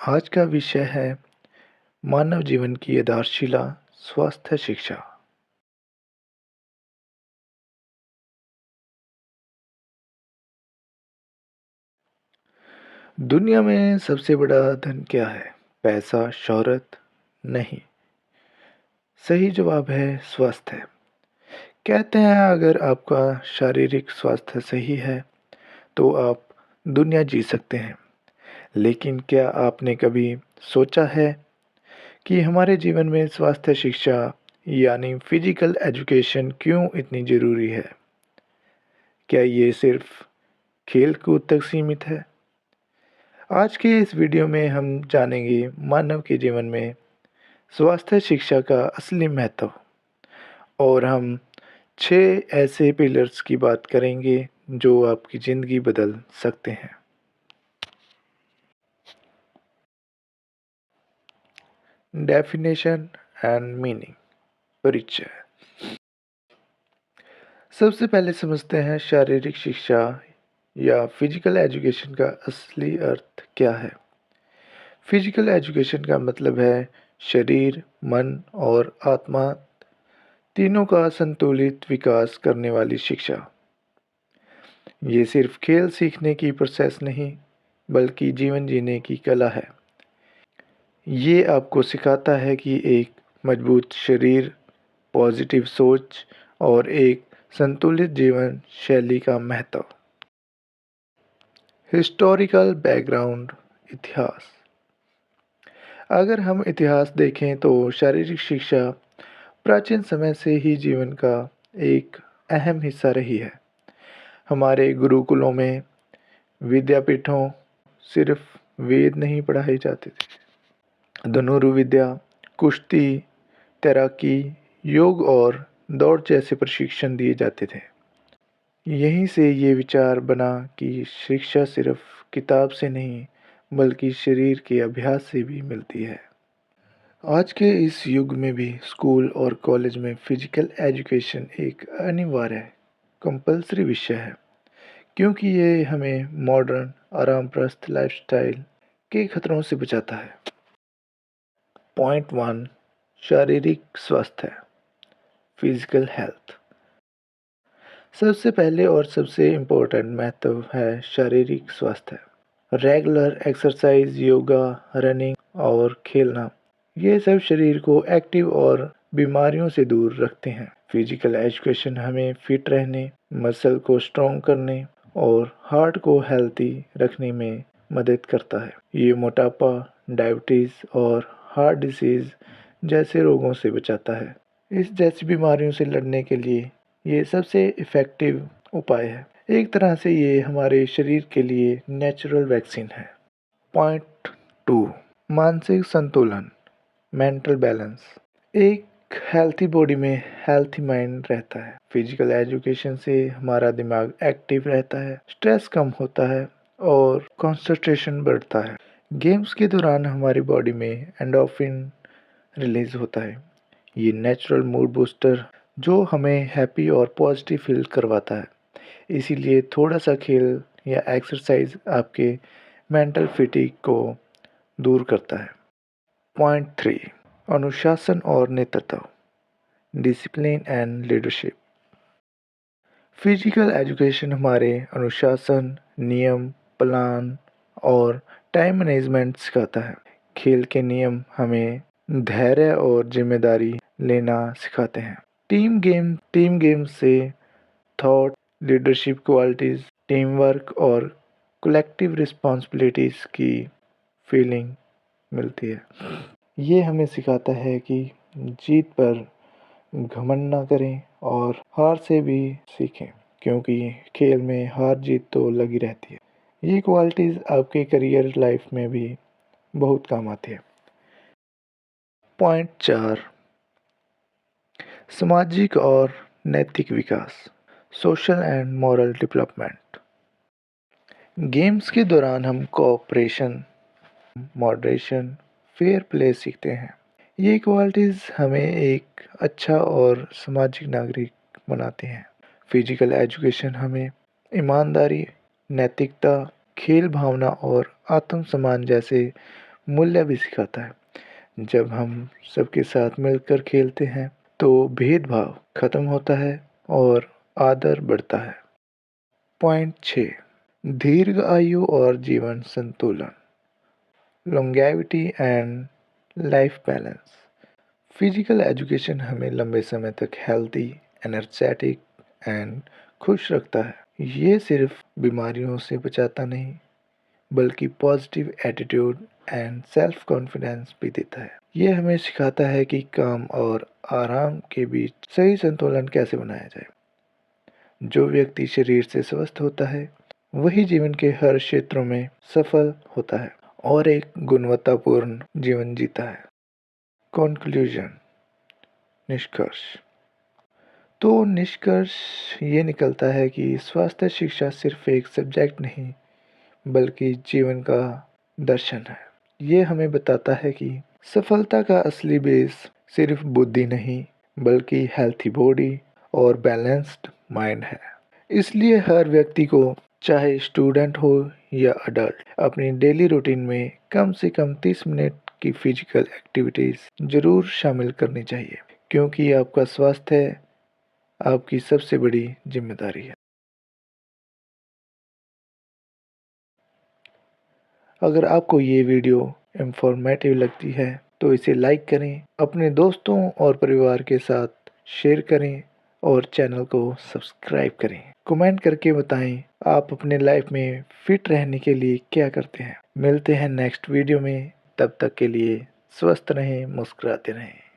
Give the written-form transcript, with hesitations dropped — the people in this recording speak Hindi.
आज का विषय है मानव जीवन की आधारशिला स्वास्थ्य शिक्षा। दुनिया में सबसे बड़ा धन क्या है? पैसा, शोहरत? नहीं। सही जवाब है स्वास्थ्य। कहते हैं अगर आपका शारीरिक स्वास्थ्य सही है तो आप दुनिया जी सकते हैं। लेकिन क्या आपने कभी सोचा है कि हमारे जीवन में स्वास्थ्य शिक्षा यानी फिजिकल एजुकेशन क्यों इतनी ज़रूरी है? क्या ये सिर्फ खेल कूद तक सीमित है? आज के इस वीडियो में हम जानेंगे मानव के जीवन में स्वास्थ्य शिक्षा का असली महत्व और हम 6 ऐसे पिलर्स की बात करेंगे जो आपकी ज़िंदगी बदल सकते हैं। Definition and meaning. परिचय। सबसे पहले समझते हैं शारीरिक शिक्षा या फिजिकल एजुकेशन का असली अर्थ क्या है। फिजिकल एजुकेशन का मतलब है शरीर, मन और आत्मा तीनों का संतुलित विकास करने वाली शिक्षा। ये सिर्फ खेल सीखने की प्रोसेस नहीं, बल्कि जीवन जीने की कला है। ये आपको सिखाता है कि एक मजबूत शरीर, पॉजिटिव सोच और एक संतुलित जीवन शैली का महत्व। Historical background. इतिहास। अगर हम इतिहास देखें तो शारीरिक शिक्षा प्राचीन समय से ही जीवन का एक अहम हिस्सा रही है। हमारे गुरुकुलों में, विद्यापीठों सिर्फ वेद नहीं पढ़ाए जाते थे। धनुर्विद्या, कुश्ती, तैराकी, योग और दौड़ जैसे प्रशिक्षण दिए जाते थे। यहीं से ये विचार बना कि शिक्षा सिर्फ किताब से नहीं, बल्कि शरीर के अभ्यास से भी मिलती है। आज के इस युग में भी स्कूल और कॉलेज में फिजिकल एजुकेशन एक अनिवार्य कंपलसरी विषय है, क्योंकि ये हमें मॉडर्न आरामप्रस्त लाइफस्टाइल के खतरों से बचाता है। पॉइंट 1। शारीरिक स्वास्थ्य। Physical health. सबसे पहले और सबसे इम्पोर्टेंट महत्व है शारीरिक स्वास्थ्य। रेगुलर एक्सरसाइज, योगा, रनिंग और खेलना, ये सब शरीर को एक्टिव और बीमारियों से दूर रखते हैं। फिजिकल एजुकेशन हमें फिट रहने, मसल को स्ट्रॉन्ग करने और हार्ट को हेल्थी रखने में मदद करता है। ये मोटापा, डायबिटीज़ और हार्ट डिसीज़ जैसे रोगों से बचाता है। इस जैसी बीमारियों से लड़ने के लिए ये सबसे इफ़ेक्टिव उपाय है। एक तरह से ये हमारे शरीर के लिए नेचुरल वैक्सीन है। पॉइंट 2। मानसिक संतुलन। Mental balance. एक हेल्थी बॉडी में हेल्थी माइंड रहता है। फिजिकल एजुकेशन से हमारा दिमाग एक्टिव रहता है, स्ट्रेस कम होता है और कंसंट्रेशन बढ़ता है। गेम्स के दौरान हमारी बॉडी में एंडोर्फिन रिलीज होता है। ये नेचुरल मूड बूस्टर जो हमें हैप्पी और पॉजिटिव फील करवाता है। इसीलिए थोड़ा सा खेल या एक्सरसाइज आपके मेंटल फिटिग को दूर करता है। पॉइंट 3। अनुशासन और नेतृत्व। Discipline and leadership. Physical education हमारे अनुशासन, नियम, प्लान और टाइम मैनेजमेंट सिखाता है। खेल के नियम हमें धैर्य और जिम्मेदारी लेना सिखाते हैं। टीम गेम से thought, leadership qualities, team work और कलेक्टिव रिस्पॉन्सिबिलिटीज़ की फीलिंग मिलती है। ये हमें सिखाता है कि जीत पर घमंड ना करें और हार से भी सीखें, क्योंकि खेल में हार जीत तो लगी रहती है। ये क्वालिटीज़ आपके करियर लाइफ में भी बहुत काम आती है। पॉइंट 4। सामाजिक और नैतिक विकास। Social and moral development. Games के दौरान हम कोऑपरेशन, मॉडरेशन, फेयर प्ले सीखते हैं। ये क्वालिटीज़ हमें एक अच्छा और सामाजिक नागरिक बनाते हैं। फिजिकल एजुकेशन हमें ईमानदारी, नैतिकता, खेल भावना और आत्मसम्मान जैसे मूल्य भी सिखाता है। जब हम सबके साथ मिलकर खेलते हैं तो भेदभाव खत्म होता है और आदर बढ़ता है। पॉइंट 6, दीर्घ आयु और जीवन संतुलन, longevity and life balance. Physical education हमें लंबे समय तक हेल्दी, एनर्जेटिक एंड खुश रखता है। ये सिर्फ बीमारियों से बचाता नहीं बल्कि positive attitude and self confidence भी देता है। ये हमें सिखाता है कि काम और आराम के बीच सही संतुलन कैसे बनाया जाए। जो व्यक्ति शरीर से स्वस्थ होता है वही जीवन के हर क्षेत्रों में सफल होता है और एक गुणवत्तापूर्ण जीवन जीता है। कंक्लूजन, निष्कर्ष। तो निष्कर्ष ये निकलता है कि स्वास्थ्य शिक्षा सिर्फ एक सब्जेक्ट नहीं बल्कि जीवन का दर्शन है। ये हमें बताता है कि सफलता का असली बेस सिर्फ बुद्धि नहीं बल्कि हेल्थी बॉडी और बैलेंस्ड माइंड है। इसलिए हर व्यक्ति को, चाहे स्टूडेंट हो या अडल्ट, अपनी डेली रूटीन में कम से कम 30 मिनट की फिजिकल एक्टिविटीज जरूर शामिल करनी चाहिए, क्योंकि आपका स्वास्थ्य आपकी सबसे बड़ी जिम्मेदारी है। अगर आपको ये वीडियो इंफॉर्मेटिव लगती है तो इसे लाइक करें, अपने दोस्तों और परिवार के साथ शेयर करें और चैनल को सब्सक्राइब करें। कमेंट करके बताएं आप अपने लाइफ में फिट रहने के लिए क्या करते हैं। मिलते हैं नेक्स्ट वीडियो में, तब तक के लिए स्वस्थ रहें, मुस्कुराते रहें।